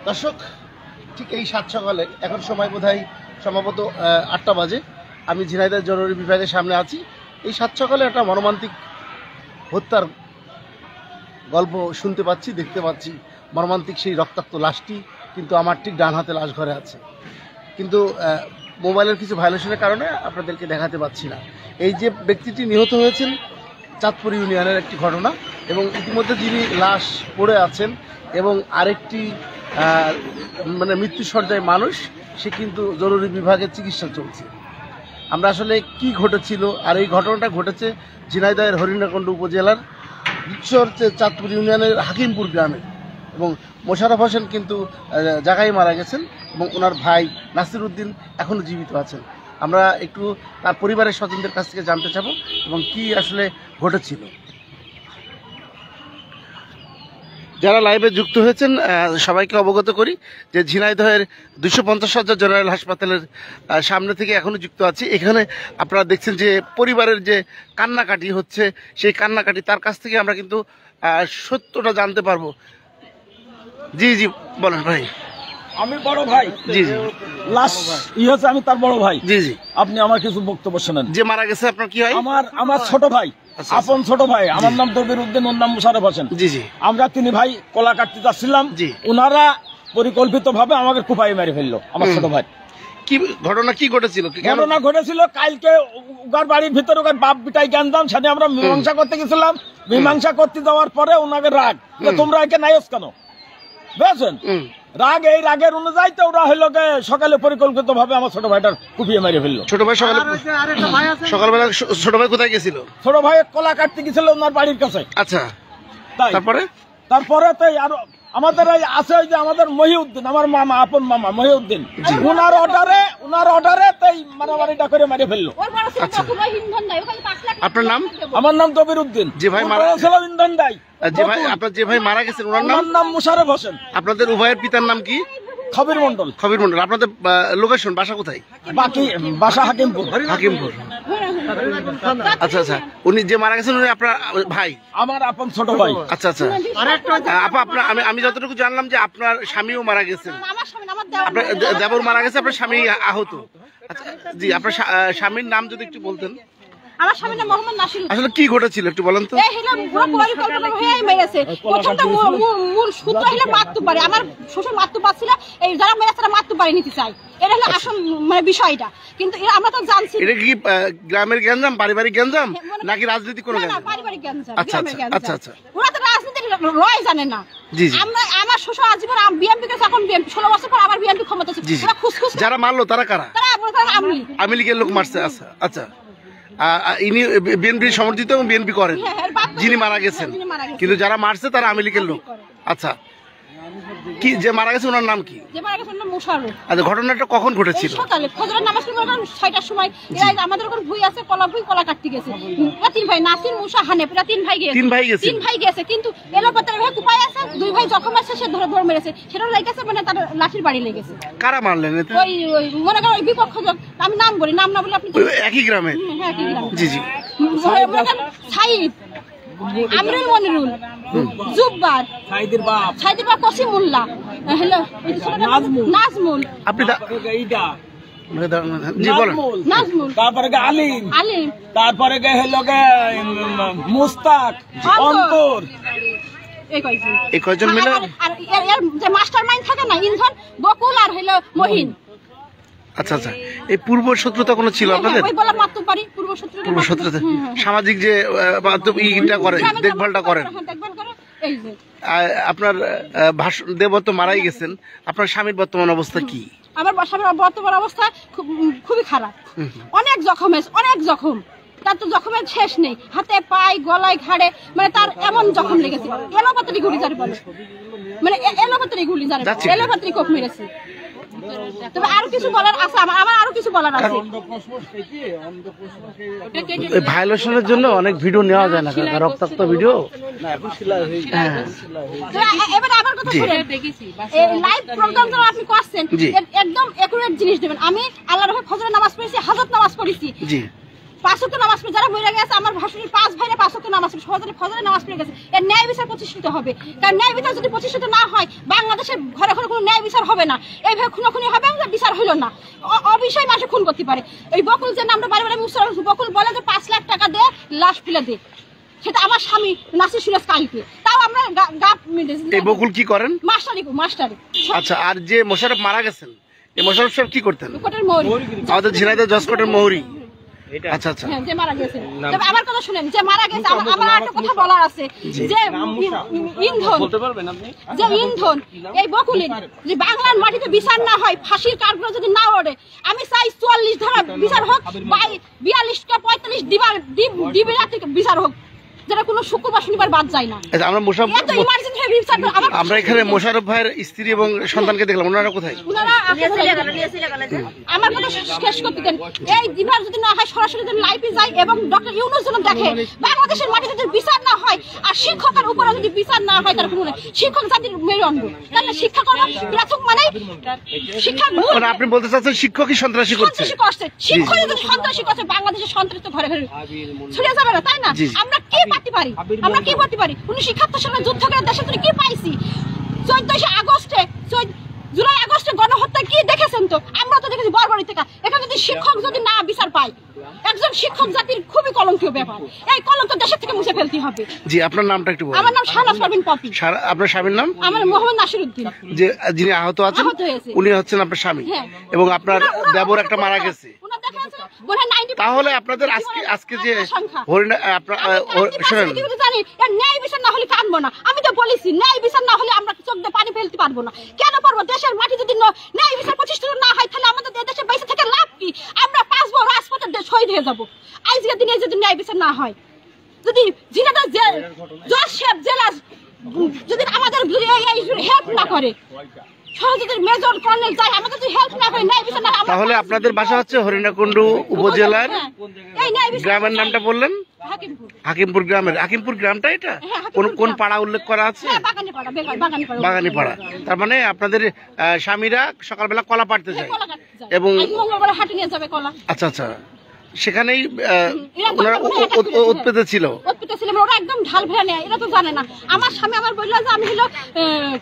দর্শক, ঠিক এই 7 সকালে, এখন সময় বোধহয় সম্ভবত 8টা বাজে, আমি ঝিনাইদহ জরুরি বিভাগের সামনে আছি। এই 7 সকালে একটা মর্মান্তিক হত্যার গল্প শুনতে পাচ্ছি, দেখতে পাচ্ছি। মর্মান্তিক সেই রক্তাক্ত লাশটি কিন্তু আমার ঠিক ডান হাতে লাশ ঘরে আছে, কিন্তু মোবাইলের কিছু ভায়োলেশনের কারণে আপনাদেরকে দেখাতে পাচ্ছি না। এই যে ব্যক্তিটি নিহত হয়েছেন, চাঁদপুর ইউনিয়নের একটি ঘটনা, এবং ইতিমধ্যে যিনি লাশ পড়ে আছেন এবং আরেকটি মানে মৃত্যুসজ্জায় মানুষ, সে কিন্তু জরুরি বিভাগে চিকিৎসা চলছে। আমরা আসলে কি ঘটেছিল, আর এই ঘটনাটা ঘটেছে ঝিনাইদহের হরিণাকুণ্ড উপজেলার চাঁদপুর ইউনিয়নের হাকিমপুর গ্রামে, এবং মোশাররফ হোসেন কিন্তু জায়গায় মারা গেছেন এবং ওনার ভাই নাসির উদ্দিন এখনও জীবিত আছেন। আমরা একটু তার পরিবারের স্বজনদের কাছ থেকে জানতে চাবো এবং কি আসলে ঘটেছিল। যারা লাইভে যুক্ত হয়েছেন সবাইকে অবগত করি যে ঝিনাইদহের 250 শয্যা জেনারেল হাসপাতালের সামনে থেকে এখনও যুক্ত আছি। এখানে আপনারা দেখছেন যে পরিবারের যে কান্নাকাটি হচ্ছে, সেই কান্নাকাটি তার কাছ থেকে আমরা কিন্তু সত্যটা জানতে পারবো। জি জি বলেন ভাই। আমি বড় ভাই। জি জি। লাশ হচ্ছে, আমি তার বড় ভাই। জি জি। আপনি আমার কিছু বক্তব্য শোনেন। যে মারা গেছে আপনার কি হয়? আমার ছোট ভাই, আপন ছোট ভাই। আমার নাম দবির উদ্দিন, ওর নাম মোশাররফ হোসেন। জি জি। আমরা 3 ভাই কলা কাটতে যাচ্ছিলাম, ওনারা পরিকল্পিত ভাবে আমাকে কুপাই মেরে ফেললো আমার ছোট ভাই। কি ঘটনা কি ঘটেছিল? ঘটনা ঘটেছিল কালকে উগার বাড়ির ভিতরে ওখানে বাপ বিটাই জ্ঞানদাম, সেটা আমরা মীমাংসা করতে গেছিলাম। মীমাংসা করতে যাওয়ার পরে ওনাকে রাগ, তোমরা একে নাইস কেন বুঝছেন? রাগ, এই রাগের অনুযায়ী তো ওরা হইলো সকালে পরিকল্পিত ভাবে আমার ছোট ভাইটার কুপিয়ে মেরে ফেললো। ছোট ভাই সকালবেলা ছোট ভাই কোথায় গেছিল? ছোট ভাই কলা কাটতে গেছিল ওনার বাড়ির কাছে। আচ্ছা, তারপরে তাই আরো আমাদের আছে ওই যে আমাদের মহিউদ্দিন, আমার মামা, আপন মামা মহিউদ্দিন, ওনার অর্ডারে তাই মারামারিটা করে মেরে ফেললো। আপনার নাম? আমার নাম দবির উদ্দিন। যে ভাই মারা ছিল ইন্ধন দাই, যে ভাই মারা গেছেন ওনার নাম মোশাররফ হোসেন। আপনাদের উভয়ের পিতার নাম কি? খবির মন্ডল। খবির মন্ডল। আপনাদের লোকেশন, বাসা কোথায়? বাসা হাকিমপুর। হাকিমপুর। আচ্ছা আচ্ছা। উনি যে মারা গেছেন উনি আপনার ভাই? আমার আপন ছোট ভাই। আচ্ছা আচ্ছা। আপা, আপনার আমি যতটুকু জানলাম যে আপনার স্বামীও মারা গেছেন, আপনার দেবর মারা গেছে, আপনার স্বামী আহত। আচ্ছা জি, আপনার স্বামীর নাম যদি একটু বলতেন। আমার স্বামীর নাম মোহাম্মদ নাসির। আসলে কি ঘটেছিল একটু বলেন তো? এই হলো পুরো পরিকল্পনা হয়েই মেরেছে। প্রথমটা মূল সূত্র হলো মারতে পারে, আমার শ্বশুর মারতে পারছিল, এই যারা মেরেছে তারা মারতে পারে নিতে চাই, এটা হলো আসল মানে বিষয়টা। কিন্তু আমরা তো জানছি এটা কি গ্রামের গ্যাঞ্জাম, পারিবারিক গ্যাঞ্জাম নাকি রাজনীতি কোনো গ্যাঞ্জাম? না, পারিবারিক গ্যাঞ্জাম। আচ্ছা আচ্ছা আচ্ছা। ওরা তো রাজনীতির রয় জানে না। জি জি। আমার শ্বশুর আজীবন বিএনপি কে, এখন বিএনপি 16 বছর পর আবার বিএনপি ক্ষমতা ছিল। ওরা খুশখুশ যারা মারলো তারা কারা? তারা আওয়ামী লীগের লোক মারছে। আচ্ছা আচ্ছা। ইনি বিএনপি সমর্থিত এবং বিএনপি করেন, যিনি মারা গেছেন, কিন্তু যারা মারছে তারা আওয়ামী লীগের লোক। আচ্ছা, কি যে মারা গেছে ওনার নাম কি? আচ্ছা, ঘটনাটা কখন ঘটেছিল? সকালে ফজরের নামাজ পড়ে 6টার সময়। আমাদের ওখানে ভুই আছে, কলা কাটতে গেছে 3 ভাই, নাসির, মুসা, হানেফ, 3 ভাই গেছে। 3 ভাই গেছে, কিন্তু এলোপাতার ভাই কুপাই আছে, 2 ভাই জখম আছে, সে ধরে মেরেছে, সেটা লেগেছে, মানে তার লাঠির বাড়ি লেগেছে। কারা মারলেন? ওই মনে করেন ওই বিপক্ষ, আমি নাম বলি, নাম না বলে আপনি একই গ্রামে? হ্যাঁ, একই গ্রামে। জি জি। সাইদ, আমরুল, মনিরুল, জুব্বার, সাইদের বাপ কসিমুল্লাহ, হলো নাজমুল। আপনি জি বলেন। নাজমুল, তারপরে আলিম, তারপরে হলো মুস্তাক, অন্তর, এই কয়জন মিলে। আর এর যে মাস্টার মাইন্ড থাকে না, ইন্ধন, বকুল আর হলো মহিন। আচ্ছা আচ্ছা। এই পূর্ব শত্রুতা কোনো ছিল আপনাদের? ওই বলা মারতে পারি, পূর্ব শত্রুতা। সামাজিক যে ইটা করে, দেখভালটা করেন। এই যে আপনার দেবর তো মারাই গেছেন, আপনার স্বামীর বর্তমান অবস্থা কি? আমার স্বামীর বর্তমান অবস্থা খুবই খারাপ, অনেক জখম। তার তো জখমের শেষ নেই, হাতে, পায়ে, গলায়, ঘাড়ে, মানে তার এমন জখম লেগেছে, এলোপাতারি গুলি যারে বলে, মানে এলোপাতারি গুলি যারে, এলোপাতারি কোপ মেরেছে। তবে আরো কিছু বলার আছে, আমার আরো কিছু বলার আছে। ভায়োলেশনের জন্য অনেক ভিডিও নেওয়া যায় না, রক্তাক্ত ভিডিও। এবার আমার কথা শুনেন, লাইভ প্রোগ্রাম যারা আপনি করছেন, একদম একুরেট জিনিস দেবেন। আমি আল্লাহর রহমতে ফজরের নামাজ পড়েছি, হাজত নামাজ পড়েছি, 5 ওয়াক্ত নামাজ পড়ে যারা মরে গেছে, আমার ভাসুরের 5 ভাইরা 5 ওয়াক্ত নামাজ পড়ে, ফজরে নামাজ পড়ে গেছে। এর ন্যায় বিচার প্রতিষ্ঠিত হবে, কারণ ন্যায় বিচার যদি প্রতিষ্ঠিত না হয় বাংলাদেশের ঘরে ঘরে কোনো ন্যায় বিচার হবে না। এইভাবে খুনোখুনি হবে, বিচার হইল না, অবিষয় মানুষ খুন করতে পারে। ওই বকুল যে নামটা বারে বারে বকুল বলে যে 5 লাখ টাকা দে, লাশ ফেলে দে, সেটা আমার স্বামী নাসির সুরেশ কালকে, তাও আমরা এই বকুল কি করেন? মাস্টারি। আচ্ছা, আর যে মোশাররফ মারা গেছেন, এই মোশাররফ সাহেব কি করতেন? কোটের মৌরি, আমাদের ঝিনাইদহ জসকোটের মৌরি। আচ্ছা আচ্ছা, হ্যাঁ, যে মারা গেছে। তবে আমার কথা শুনেন, যে মারা গেছে আমার একটা কথা বলার আছে, যে ইন্ধন এই বকুলের যে বাংলার মাটিতে বিচার না হয়, ফাঁসির কাঠগুলো যদি না ওঠে, আমি চাই 44 ধারা বিচার হোক, 42 কা 45 ডিবি রাতে বিচার হোক, যেটা কোনো শুক্রবার শনিবার বাদ যায় না। আমরা এখানে মোশাররফ ভাইয়ের স্ত্রী এবং সন্তানকে দেখলাম, ওনারা কোথায়? আমার কথা শেষ করতে দেন। এই দিবার যদি না হয় সরাসরি যদি লাইভে যায় এবং ডক্টর ইউনূস যদি দেখে বাংলাদেশের মাটিতে যদি বিচার না হয় আর শিক্ষকের উপরে যদি বিচার না হয়, তার কোনো শিক্ষক জাতির মেরুদণ্ড, তাহলে শিক্ষা কর্ম প্রাথমিক মানে শিক্ষার মূল। মানে আপনি বলতে চাচ্ছেন শিক্ষকই সন্ত্রাসী করছে? শিক্ষক যদি সন্ত্রাসী করছে, বাংলাদেশের সন্ত্রাস তো ঘরে ঘরে ছড়িয়ে যাবে না, তাই না? আমরা কি পারতে পারি? আমরা কি করতে পারি? 1971 সালে যুদ্ধ করে দেশে তুমি কি পাইছি? 14 আগস্টে, জুলাই আগস্টে গণহত্যা কি দেখেছেন? তো আমরা তো দেখেছি বর্বরী থেকে। এখানে যদি শিক্ষক যদি না বিচার পায়, একজন শিক্ষক জাতির খুবই কলঙ্কীয় ব্যাপার। এই কলঙ্ক দেশের থেকে মুছে ফেলতে হবে। জি, আপনার নামটা একটু বলুন। আমার নাম শাহনাজ পারভিন পপি। আপনার স্বামীর নাম? আমার মোহাম্মদ নাসির উদ্দিন। যে যিনি আহত আছেন উনি হচ্ছেন আপনার স্বামী, এবং আপনার দেবর একটা মারা গেছে। তাহলে আপনাদের আজকে যে শোনেন, ন্যায় বিচার না হলে কাঁদবো না। আমি তো বলেছি ন্যায় বিচার না হলে আমরা চোখ দিয়ে পানি ফেলতে পারবো না। কেন পারবো? দেশের মাটি যদি ন্যায় বিচার প্রতিষ্ঠিত না হয়, তাহলে আমাদের দেশে বেঁচে থেকে লাভ কি? আমরা 5 বছর রাজপথে শহীদ হয়ে যাবো আজকের দিনে যদি ন্যায় বিচার না হয়। যদি ঝিনাইদহ জজ সাহেব জেলা যদি আমাদের হেল্প না করে, তাহলে আপনাদের বাসা হচ্ছে হরিণাকুণ্ডু উপজেলার গ্রামের নামটা বললেন? হাকিমপুর গ্রামের। হাকিমপুর গ্রামটা এটা কোন পাড়া উল্লেখ করা আছে? বাগানীপাড়া। তার মানে আপনাদের স্বামীরা সকালবেলা কলা পাড়তে যায় এবং আচ্ছা আচ্ছা, সেখানেই ওনারা উৎপেতে ছিল। ওরা একদম ঢাল ভেড়া নেয়, এরা তো জানে না। আমার স্বামী আমার বললো যে আমি হলো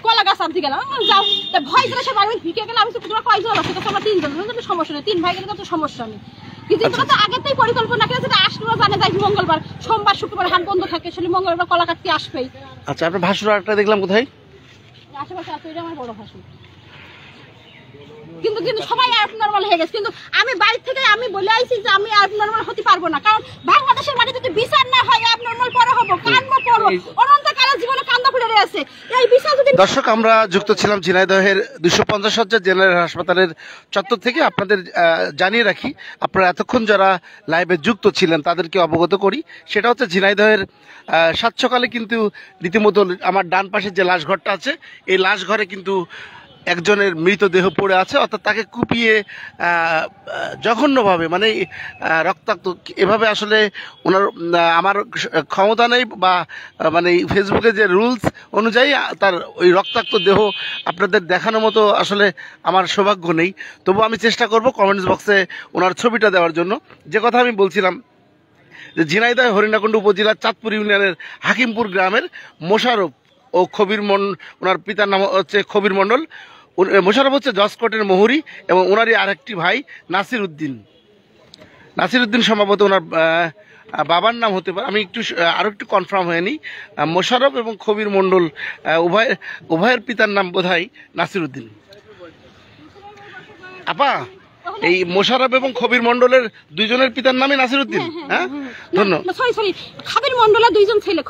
কলা গাছ আনতে গেলাম, যাও ভয় করে সে বাড়ি ভিকে গেলে। আমি তোমরা কয়জন আছে? তোমরা 3 জন, সমস্যা নেই, 3 ভাই গেলে তো সমস্যা নেই। কিন্তু তোমরা তো আগেতেই পরিকল্পনা করে যেটা আসলে জানে যায় মঙ্গলবার, সোমবার, শুক্রবার হাট বন্ধ থাকে, সেটা মঙ্গলবার কলা কাটতে আসবেই। আচ্ছা, আপনার ভাসুর আরেকটা দেখলাম কোথায়? আশেপাশে আছে, এটা আমার বড় ভাসুর। কিন্তু সবাই নরমাল হয়ে গেছে। কিন্তু আমি বাড়ি থেকে আমি বলে আইছি যে আমি নরমাল হতে পারবো না, কারণ বাংলাদেশের মাটিতে যদি বিচার না হয় নরমাল পরে হবো, কান্না পড়বো, অনন্তকালের জীবনে কান্না পড়ে রয়েছে। এই বিচার যদি দর্শক, আমরা যুক্ত ছিলাম ঝিনাইদহের 250 শয্যা জেনারেল হাসপাতালের চত্বর থেকে। আপনাদের জানিয়ে রাখি, আপনারা এতক্ষণ যারা লাইভে যুক্ত ছিলেন তাদেরকে অবগত করি, সেটা হচ্ছে ঝিনাইদহের 7 সকালে কিন্তু রীতিমতো আমার ডান পাশে যে লাশঘরটা আছে, এই লাশঘরে কিন্তু একজনের মৃতদেহ পড়ে আছে, অর্থাৎ তাকে কুপিয়ে জঘন্যভাবে, মানে রক্তাক্ত এভাবে, আসলে ওনার আমার ক্ষমতা নেই বা মানে ফেসবুকে যে রুলস অনুযায়ী তার ওই রক্তাক্ত দেহ আপনাদের দেখানোর মতো আসলে আমার সৌভাগ্য নেই। তবু আমি চেষ্টা করব কমেন্টস বক্সে ওনার ছবিটা দেওয়ার জন্য। যে কথা আমি বলছিলাম যে ঝিনাইদহ হরিণাকুণ্ডু উপজেলার চাঁদপুর ইউনিয়নের হাকিমপুর গ্রামের মোশাররফ ও খবির ওনার পিতার নাম হচ্ছে খবির মণ্ডল। মোশাররফ হচ্ছে জসকোটের মহুরি এবং ওনারই আরেকটি ভাই নাসির উদ্দিন। সম্ভবত ওনার বাবার নাম হতে পারে, আমি আরো একটু কনফার্ম হয়নি। মোশাররফ এবং খবির মণ্ডল উভয়ের পিতার নাম বোধহয় নাসির উদ্দিন। আপা, এই মোশাররফ এবং খবির মণ্ডলের দুইজনের পিতার নামই নাসির উদ্দিন? হ্যাঁ, ধন্যবাদ। খবির মণ্ডলের 2 জন ছেলে,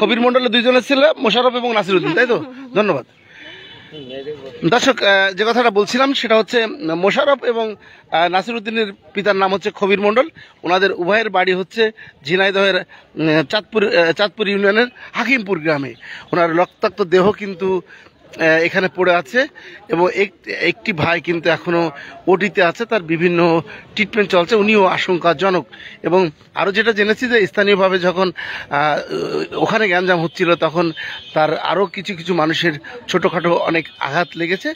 খবির মণ্ডলের 2 জনের ছেলে মোশাররফ এবং নাসির উদ্দিন, তাই তো? ধন্যবাদ। দর্শক, যে কথাটা বলছিলাম সেটা হচ্ছে মোশাররফ এবং নাসির উদ্দিনের পিতার নাম হচ্ছে খবির মণ্ডল। ওনাদের উভয়ের বাড়ি হচ্ছে ঝিনাইদহের চাঁদপুর ইউনিয়নের হাকিমপুর গ্রামে। ওনার রক্তাক্ত দেহ কিন্তু এখানে পড়ে আছে এবং একটি ভাই কিন্তু এখনো ওটিতে আছে, তার বিভিন্ন ট্রিটমেন্ট চলছে, উনিও আশঙ্কাজনক। এবং আরও যেটা জেনেছি যে স্থানীয়ভাবে যখন ওখানে গ্যাঞ্জাম হচ্ছিল তখন তার আরও কিছু মানুষের ছোটোখাটো অনেক আঘাত লেগেছে।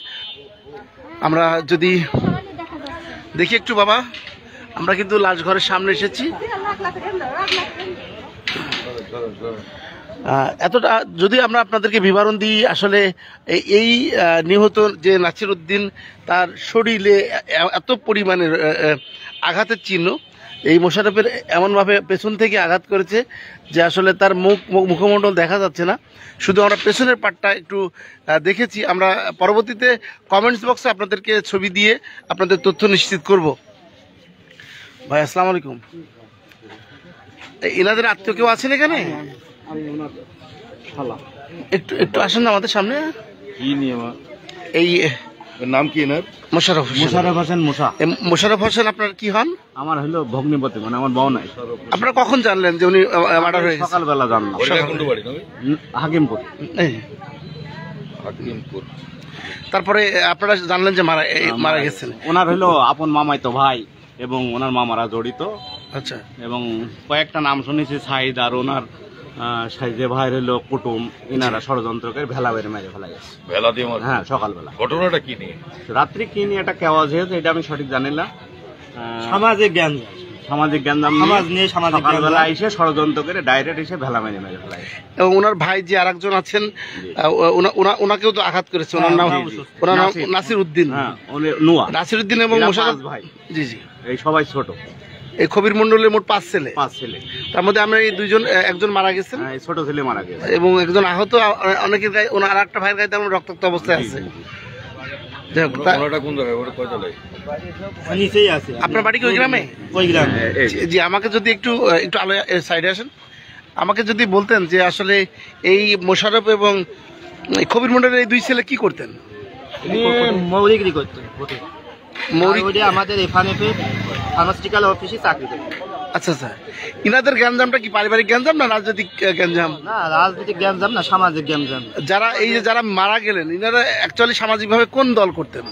আমরা যদি দেখি একটু, বাবা, আমরা কিন্তু লাশ ঘরের সামনে এসেছি। এতটা যদি আমরা আপনাদেরকে বিবরণ দিই, আসলে এই নিহত যে নাসির উদ্দিন, তার শরীরে এত পরিমাণের আঘাতের চিহ্ন, এই মোশাররফের এমনভাবে পেছন থেকে আঘাত করেছে যে আসলে তার মুখমণ্ডল দেখা যাচ্ছে না, শুধু আমরা পেছনের পার্টটা একটু দেখেছি। আমরা পরবর্তীতে কমেন্টস বক্সে আপনাদেরকে ছবি দিয়ে আপনাদের তথ্য নিশ্চিত করব। ভাই আসসালামু আলাইকুম, এনাদের আত্মীয় কেউ আছেন এখানে? একটু একটু আসেন না আমাদের সামনে। এই নাম কি এনার? মোশাররফ হোসেন মুসা। মোশাররফ হোসেন আপনার কি হন? আমার হলো ভগ্নিপতি, মানে আমার বউ নাই। আপনারা কখন জানলেন যে উনি মার্ডার হয়ে গেছে? সকালবেলা জানলাম, হাকিমপুর। এই, তারপরে আপনারা জানলেন যে মারা গেছেন। ওনার হলো আপন মামাই তো ভাই, এবং ওনার মামারা জড়িত। আচ্ছা, এবং কয়েকটা নাম শুনেছি, সাইদ আর ওনার যে ভাই হলো কুটুম, ইনারা ষড়যন্ত্র করে ভেলা বেড়ে মেরে ফেলা গেছে। ভেলা দিয়ে হ্যাঁ, সকালবেলা। ঘটনাটা কি নিয়ে? রাত্রি কি নিয়ে একটা কেওয়াজ হয়েছে, এটা আমি সঠিক জানি না। সামাজিক জ্ঞান সমাজ নিয়ে সকালবেলা এসে ষড়যন্ত্র করে ডাইরেক্ট এসে ভেলা মেরে ফেলা গেছে। এবং ওনার ভাই যে আরেকজন আছেন, ওনাকেও তো আঘাত করেছে। ওনার নাম নাসির উদ্দিন। হ্যাঁ, নোয়া নাসির উদ্দিন এবং মোশাররফ ভাই। জি জি, এই সবাই ছোট। এই খবির মন্ডলের মোট 5 ছেলে। 5 ছেলে, তার মধ্যে আমরা এই দুইজন, একজন মারা গেছেন, ছোট ছেলে মারা গেছে, এবং একজন আহত। অনেকের গায়ে, ওনার আরেকটা ভাইয়ের গায়ে তেমন রক্তাক্ত অবস্থায় আছে। ঘটনাটা কোন জায়গায়? ওটা কয়টা লাগে? নিচেই আছে। আপনার বাড়ি কি ওই গ্রামে? ওই গ্রামে। জি, আমাকে যদি একটু আলো সাইডে আসেন, আমাকে যদি বলতেন যে আসলে এই মোশাররফ এবং খবির মন্ডলের এই 2 ছেলে কি করতেন? মৌলিগিরি করতেন। মৌলিক, আমাদের এফআনএফ ফার্মাসিউটিক্যাল অফিসে চাকরি করতেন। আচ্ছা আচ্ছা। ইনাদের গ্যাঞ্জামটা কি পারিবারিক গ্যাঞ্জাম না রাজনৈতিক গ্যাঞ্জাম? না, রাজনৈতিক গ্যাঞ্জাম না, সামাজিক গ্যাঞ্জাম। যারা মারা গেলেন, ইনারা অ্যাকচুয়ালি সামাজিকভাবে কোন দল করতেন?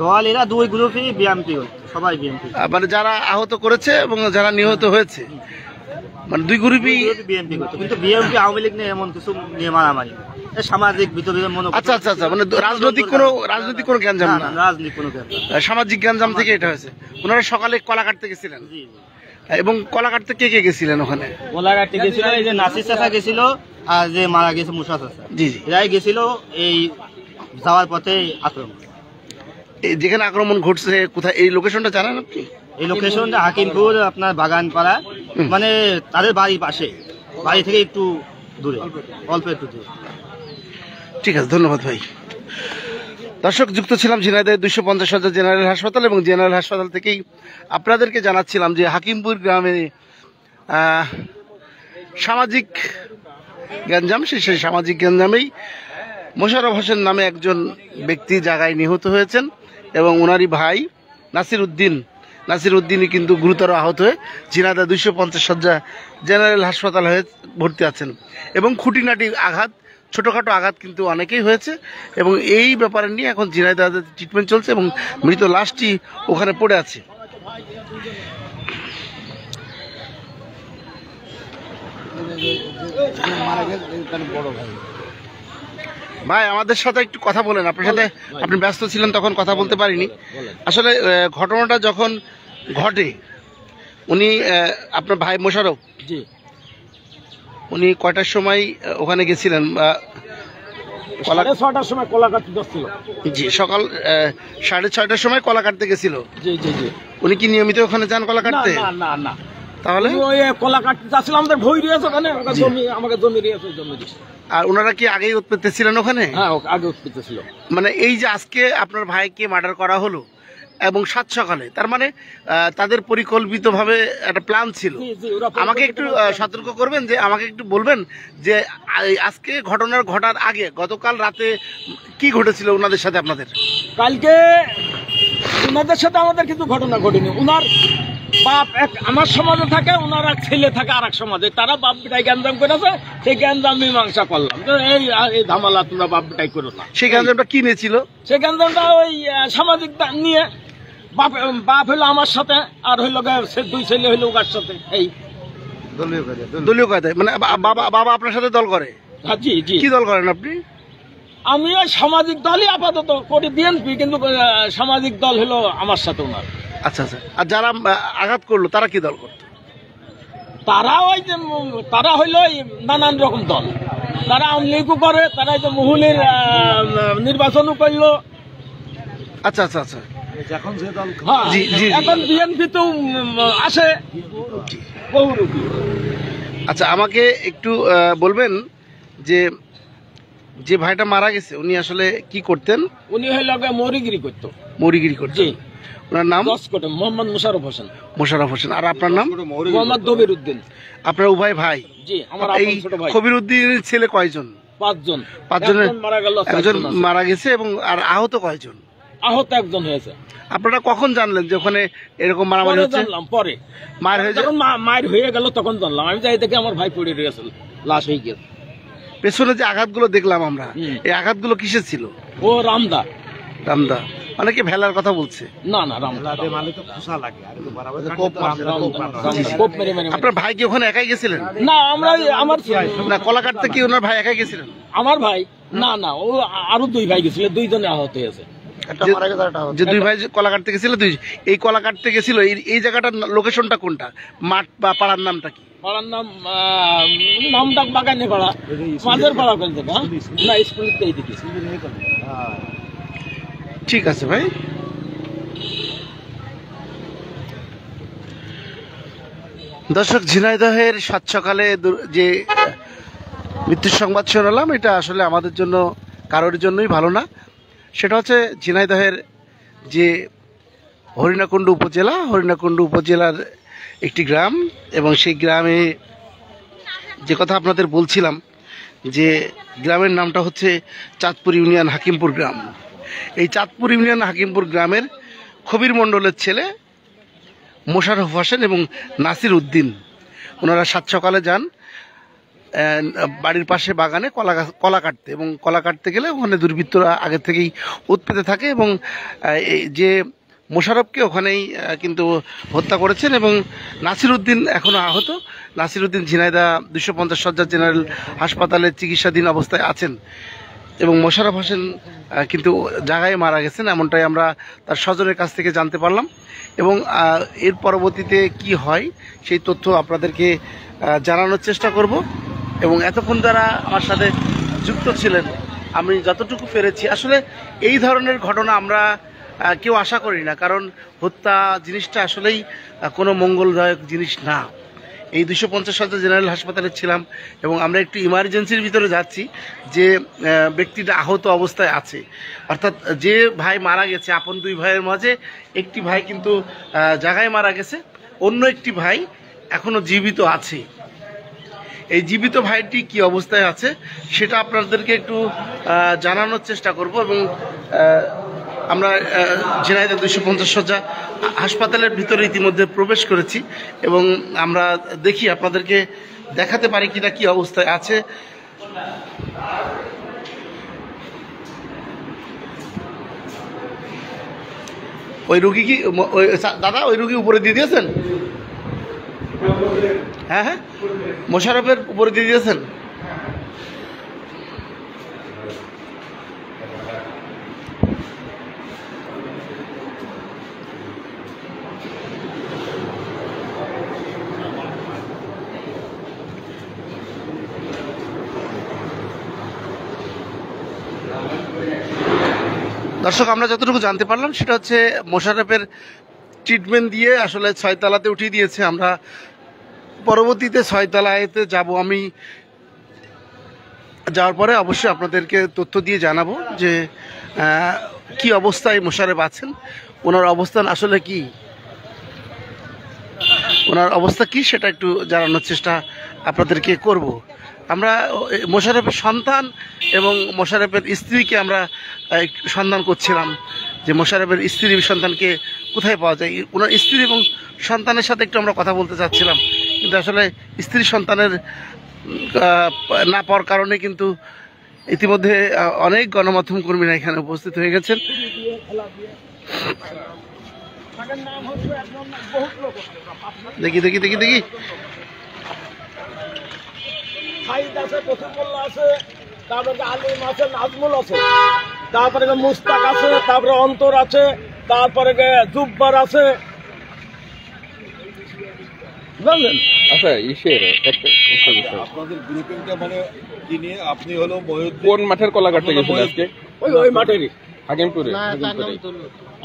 দল এরা 2 গ্রুপই বিএমপি করতো, সবাই বিএমপি। মানে যারা আহত করেছে এবং যারা নিহত হয়েছে, মানে 2 গ্রুপই বিএমপি করতো। কিন্তু বিএমপি আওয়ামী লীগ নিয়ে এমন কিছু নিয়ে মারামারি, সামাজিক ভিতরে মনে। আচ্ছা আচ্ছা আচ্ছা, মানে রাজনৈতিক কোনো গ্যাঞ্জাম না, রাজনীতি কোনো গ্যাঞ্জাম, সামাজিক গ্যাঞ্জাম থেকে এটা হয়েছে। ওনারা সকালে কলা কাটতে গেছিলেন, এবং কলা কাটতে কে কে গেছিলেন ওখানে? কলা কাটতে গেছিল এই যে নাসির চাচা গেছিল, আর যে মারা গেছে মুসা চাচা। জি জি, এরাই গেছিল। এই যাওয়ার পথে আক্রমণ, যেখানে আক্রমণ ঘটছে কোথায়, এই লোকেশনটা জানেন আপনি? এই লোকেশনটা হাকিমপুর, আপনার বাগানপাড়া, মানে তাদের বাড়ির পাশে, বাড়ি থেকে একটু দূরে, অল্প একটু দূরে। ঠিক আছে, ধন্যবাদ ভাই। দর্শক, যুক্ত ছিলাম ঝিনাইদহ 250 হাজার জেনারেল হাসপাতাল, এবং জেনারেল হাসপাতাল থেকেই আপনাদেরকে জানাচ্ছিলাম যে হাকিমপুর গ্রামে সামাজিক গ্যাঞ্জাম, সেই সামাজিক গ্যাঞ্জামেই মোশাররফ হোসেন নামে একজন ব্যক্তি জায়গায় নিহত হয়েছেন, এবং ওনারই ভাই নাসির উদ্দিনই কিন্তু গুরুতর আহত হয়ে ঝিনাইদহ 250 হাজার জেনারেল হাসপাতাল হয়ে ভর্তি আছেন। এবং খুঁটিনাটি আঘাত, ছোটোখাটো আঘাত কিন্তু অনেকেই হয়েছে, এবং এই ব্যাপারে নিয়ে এখন ঝিনাইদহ ট্রিটমেন্ট চলছে, এবং মৃত লাশটি ওখানে পড়ে আছে। ভাই, আমাদের সাথে একটু কথা বলেন। আপনার সাথে, আপনি ব্যস্ত ছিলেন তখন কথা বলতে পারিনি। আসলে ঘটনাটা যখন ঘটে, উনি আপনার ভাই মোশাররফ, জি, উনি কয়টার সময় ওখানে গেছিলেন? 6টার সময় কলা কাটতে যাচ্ছিল। জি, সকাল 6:30টার সময় কলা কাটতে গেছিল। জি জি জি। উনি কি নিয়মিত ওখানে যান কলা কাটতে? না না না, তাহলে ওই কলা কাটতে যাচ্ছিল, আমাদের ভই রয়েছে ওখানে, আমাকে জমি রয়েছে, জমি দিচ্ছে। আর ওনারা কি আগেই উৎপত্তি ছিলেন ওখানে? হ্যাঁ, আগে উৎপত্তি ছিল। মানে এই যে আজকে আপনার ভাইকে মার্ডার করা হলো এবং 7 সকালে, তার মানে তাদের পরিকল্পিতভাবে একটা প্ল্যান ছিল। আমাকে একটু সতর্ক করবেন, যে আমাকে একটু বলবেন যে আজকে ঘটার আগে গতকাল রাতে কি ঘটেছিল ওনাদের সাথে আপনাদের? কালকে ওনাদের সাথে আমাদের কিছু ঘটনা ঘটেনি। ওনার বাপ আমার সমাজে থাকে, ওনার এক ছেলে থাকে আর এক সমাজে, তারা বাপ বিটাই গ্যাঞ্জাম করেছে, সেই গ্যাঞ্জাম মীমাংসা করলাম। এই ধামালা তোমরা বাপ বিটাই করো না। সেই গ্যাঞ্জামটা কি নিয়েছিল? সেই গ্যাঞ্জামটা ওই সামাজিক নিয়ে, বাপ হইলো আমার সাথে, আর হইলো 2 ছেলে হইলো ওর সাথে। এই দলীয় কায়দায়, মানে বাবা আপনার সাথে দল করে? হ্যাঁ, জি জি। কি দল করেন আপনি? আমি ওই সামাজিক দলই আপাতত করি, বিএনপি, কিন্তু সামাজিক দল হলো আমার সাথে ওনার। আচ্ছা আচ্ছা। আর যারা আঘাত করলো তারা কি দল করতো? তারা ওই যে তারা হইলো নানান রকম দল, তারা আওয়ামী লীগও করে, তারা এই যে মহুলের নির্বাচনও করলো। আচ্ছা আচ্ছা আচ্ছা, হ্যাঁ, জি, জি, জি। এখন বিএনপি তো আসে বহুরূপী। আচ্ছা, আমাকে একটু বলবেন যে যে ভাইটা মারা গেছে উনি আসলে কি করতেন? উনি হইলো মরিগিরি করতো। মরিগিরি করতেন। জি, ওনার নাম? দশকোটে মোহাম্মদ মোশাররফ হোসেন। মোশাররফ হোসেন। আর আপনার নাম? মোহাম্মদ দবির উদ্দিন। আপনার উভয় ভাই? জি, আমার এই আপন ছোট ভাই। কবির উদ্দিনের ছেলে কয়জন? 5 জন। 5 জনের একজন মারা গেল, একজন 4 জন আছে। মারা গেছে এবং আর আহত কয়জন? আহত একজন হয়েছে। আপনারা কখন জানলেন যে ওখানে এরকম মারামারি পরে হচ্ছে? জানলাম, পরে মার হয়েছে যখন মায়ের হয়ে গেল তখন জানলাম। আমি যাই দেখে আমার ভাই পড়ে রয়েছে, লাশ হয়ে গেছে। পেছনে যে আঘাতগুলো দেখলাম আমরা, হুম। এই আঘাতগুলো কিসের ছিল? ও রামদা। রামদা অনেকে ভেলার কথা বলছে। না না, রামদা। কোপ মেরে মেরে মেরে। আপনার ভাই কি ওখানে একাই গেছিলেন? না, আমরা আমার না, কলাকাট থেকে ওনার ভাই একাই গেছিলেন? আমার ভাই না না, ও আরো 2 ভাই গেছিল, 2 জনে আহত হয়েছে। যে 2 ভাই কলাকাট থেকে ছিল, এই কলাকাট থেকে ছিল। এই জায়গাটার লোকেশনটা কোনটা? মাঠ বা পাড়ার নামটা কি? পাড়ার নাম নামটা বাগানে পাড়া, মাঝের পাড়া কোন জায়গা? না, স্কুলের এইদিকে। ঠিক আছে ভাই। দর্শক, ঝিনাইদহের সাত সকালে যে মৃত্যুর সংবাদ শোনালাম, এটা আসলে আমাদের জন্য কারোর জন্যই ভালো না। সেটা হচ্ছে ঝিনাইদহের যে হরিণাকুণ্ডু উপজেলার একটি গ্রাম, এবং সেই গ্রামে যে কথা আপনাদের বলছিলাম যে গ্রামের নামটা হচ্ছে চাঁদপুর ইউনিয়ন হাকিমপুর গ্রাম। এই চাঁদপুর ইউনিয়ন হাকিমপুর গ্রামের খবির মণ্ডলের ছেলে মোশাররফ হোসেন এবং নাসির উদ্দিন, ওনারা সাত সকালে যান বাড়ির পাশে বাগানে কলা কাটতে, এবং কলা কাটতে গেলে ওখানে দুর্বৃত্তরা আগে থেকেই উৎপেতে থাকে এবং যে মোশাররফকে ওখানেই কিন্তু হত্যা করেছেন, এবং নাসির উদ্দিন এখনও আহত। নাসির উদ্দিন ঝিনাইদহ 250 শয্যা জেনারেল হাসপাতালে চিকিৎসাধীন অবস্থায় আছেন, এবং মোশাররফ হোসেন কিন্তু জায়গায় মারা গেছেন, এমনটাই আমরা তার স্বজনের কাছ থেকে জানতে পারলাম। এবং এর পরবর্তীতে কি হয় সেই তথ্য আপনাদেরকে জানানোর চেষ্টা করব। এবং এতক্ষণ যারা আমার সাথে যুক্ত ছিলেন, আমি যতটুকু পেরেছি, আসলে এই ধরনের ঘটনা আমরা কেউ আশা করি না, কারণ হত্যা জিনিসটা আসলেই কোনো মঙ্গলদায়ক জিনিস না। এই 250 শয্যা জেনারেল হাসপাতালে ছিলাম এবং আমরা একটু ইমার্জেন্সির ভিতরে যাচ্ছি, যে ব্যক্তিটা আহত অবস্থায় আছে। অর্থাৎ যে ভাই মারা গেছে, আপন 2 ভাইয়ের মাঝে একটি ভাই কিন্তু জায়গায় মারা গেছে, অন্য একটি ভাই এখনো জীবিত আছে। এই জীবিত ভাইটি কি অবস্থায় আছে সেটা আপনাদেরকে একটু জানানোর চেষ্টা করব। এবং আমরা ঝিনাইদহ 250 শয্যা হাসপাতালের ভিতরে ইতিমধ্যে প্রবেশ করেছি, এবং আমরা দেখি আপনাদেরকে দেখাতে পারি কিনা কি অবস্থায় আছে। ওই রুগী কি দাদা, ওই রুগী উপরে দিয়ে দিয়েছেন? হ্যাঁ হ্যাঁ, মোশাররফের উপরে দিয়ে দিয়েছেন। দর্শক, আমরা যতটুকু জানতে পারলাম সেটা হচ্ছে মোশাররফের ট্রিটমেন্ট দিয়ে আসলে 6 তলাতে উঠিয়ে দিয়েছে। আমরা পরবর্তীতে 6 তলাতে যাব। আমি যাওয়ার পরে অবশ্যই আপনাদেরকে তথ্য দিয়ে জানাবো যে কি অবস্থায় মোশাররফ আছেন, ওনার অবস্থান আসলে কি, ওনার অবস্থা কি সেটা একটু জানানোর চেষ্টা আপনাদেরকে করব। আমরা মোশাররফের সন্তান এবং মোশাররফের স্ত্রীকে আমরা সন্ধান করছিলাম যে মোশাররফের স্ত্রী সন্তানকে কোথায় পাওয়া যায়। ওনার স্ত্রী এবং সন্তানের সাথে একটু আমরা কথা বলতে চাচ্ছিলাম, কিন্তু আসলে স্ত্রী সন্তানের না পাওয়ার কারণে কিন্তু ইতিমধ্যে অনেক গণমাধ্যম কর্মীরা এখানে উপস্থিত হয়ে গেছেন। দেখি দেখি দেখি দেখি তারপরে আলিম আছে, নাজমুল আছে, তারপরে মুস্তাক আছে, তারপরে অন্তর আছে, তারপরে জুব্বার আছে। বুঝলেন? আচ্ছা ইসের একটা বিষয়। আপনাদের গ্রুপিংটা মানে কি নিয়ে আপনি হলো মহিউদ্দিন কোন মাঠের কলা কাটতে গেছিল আজকে? ওই মাঠেরই। হাকিমপুরে।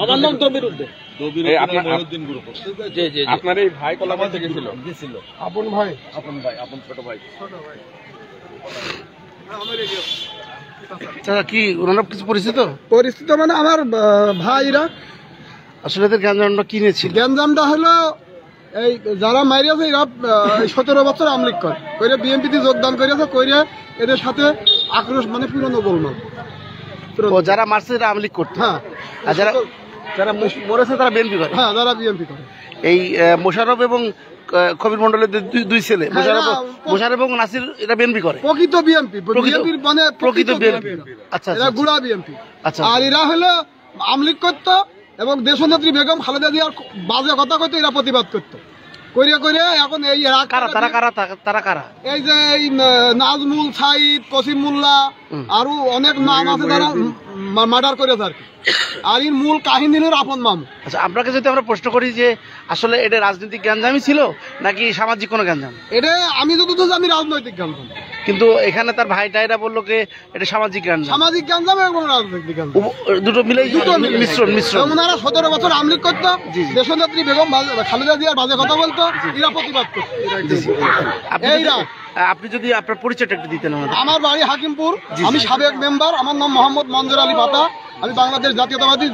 আমার নাম তো বিরুদ্ধে। এই আপনার মহিউদ্দিন গ্রুপ। জি জি আপনার এই ভাই কলা কাটতে গেছিল? গেছিল। আপন ভাই আপন ছোট ভাই। আচ্ছা, কি ওনারা কিছু পরিচিত? পরিস্থিতি মানে আমার ভাইরা আসলে এদের জ্ঞানজামটা কিনেছিল। গ্যাঞ্জামটা হলো এই যারা মারিয়াছে এরা 17 বছর আমলিক করে বিএনপিতে যোগদান করেছে করে এদের সাথে আক্রোশ মানে পুরনো গোলমাল। ও যারা মারছে এরা আমলিক করতো, হ্যাঁ আর যারা মরেছে তারা বিএনপি করে। হ্যাঁ যারা বিএনপি করে। এই মোশাররফ এবং কবির মন্ডলের দুই ছেলে, মোশাররফ এবং নাসির, এরা বিএনপি করে। প্রকৃত বিএনপি মানে প্রকৃত বিএনপি। আচ্ছা এরা গুড়া বিএনপি। আচ্ছা, আর এরা হলো আমলিক করতো এবং দেশনেত্রী বেগম খালেদা জিয়ার বাজে কথা কইতো, এরা প্রতিবাদ করতো করিয়া করে। এখন এই তারা কারা? এই যে এই নাজমুল, সাইদ, কসিম মোল্লা আরো অনেক নাম আছে যারা মার্ডার করেছে আর কি। আর এর মূল কাহিনী হলো আপন মামু। আচ্ছা, আপনাকে যদি আমরা প্রশ্ন করি যে আসলে এটা রাজনৈতিক জ্ঞানজামই ছিল নাকি সামাজিক কোনো জ্ঞানজাম? এটা আমি যতদূর জানি রাজনৈতিক জ্ঞানজাম, কিন্তু এখানে তার ভাই টাইরা বললো যে এটা সামাজিক জ্ঞানজাম। সামাজিক জ্ঞানজাম এবং রাজনৈতিক জ্ঞানজাম দুটো মিলেই মিশ্রণ। ওনারা 17 বছর আমলিক করতো, দেশনেত্রী বেগম খালেদা জিয়ার বাজে কথা বলতো, এরা প্রতিবাদ করতো। আপনি যদি আপনার পরিচয়টা একটু দিতেন আমাদের। আমার বাড়ি হাকিমপুর, আমি সাবেক মেম্বার, আমার নাম মোহাম্মদ মঞ্জুর আলী পাতা, আমি বাংলাদেশ জাতীয়তাবাদী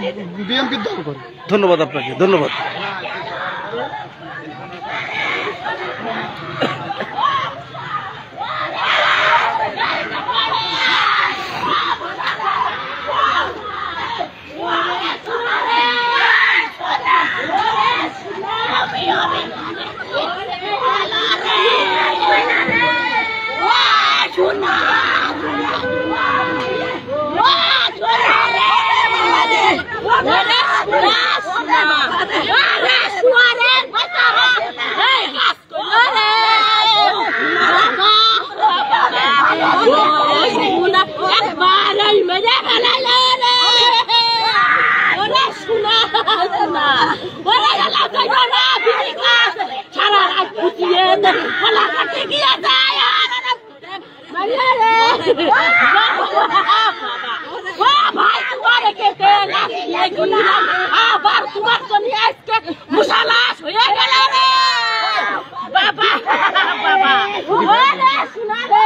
বিএনপির দল করি। ধন্যবাদ আপনাকে, ধন্যবাদ। আবার তোমার জন্য আজকে মুসালাস হয়ে গেল রে বাবা বাবা ওরে শোনা রে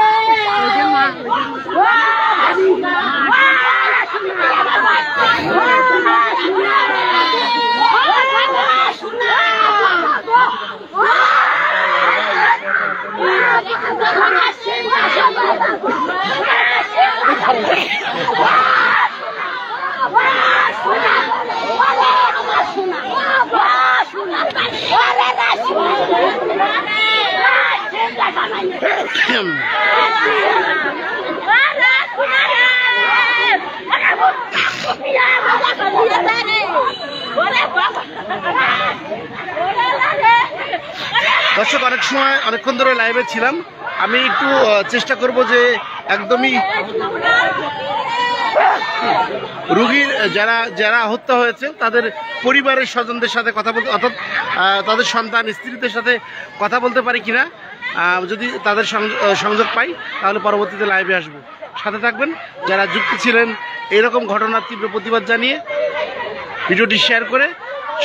দর্শক, অনেক সময় অনেকক্ষণ ধরে লাইভে ছিলাম, আমি একটু চেষ্টা করব যে একদমই রোগীর যারা হত্যা হয়েছে তাদের পরিবারের স্বজনদের সাথে কথা বলতে, অর্থাৎ তাদের সন্তান স্ত্রীদের সাথে কথা বলতে পারি কিনা। যদি তাদের সংযোগ পাই তাহলে পরবর্তীতে লাইভে আসব। সাথে থাকবেন যারা যুক্ত ছিলেন এরকম ঘটনার তীব্র প্রতিবাদ জানিয়ে। ভিডিওটি শেয়ার করে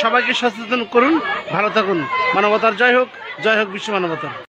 সবাইকে সচেতন করুন। ভালো থাকুন। মানবতার জয় হোক, জয় হোক বিশ্ব মানবতার।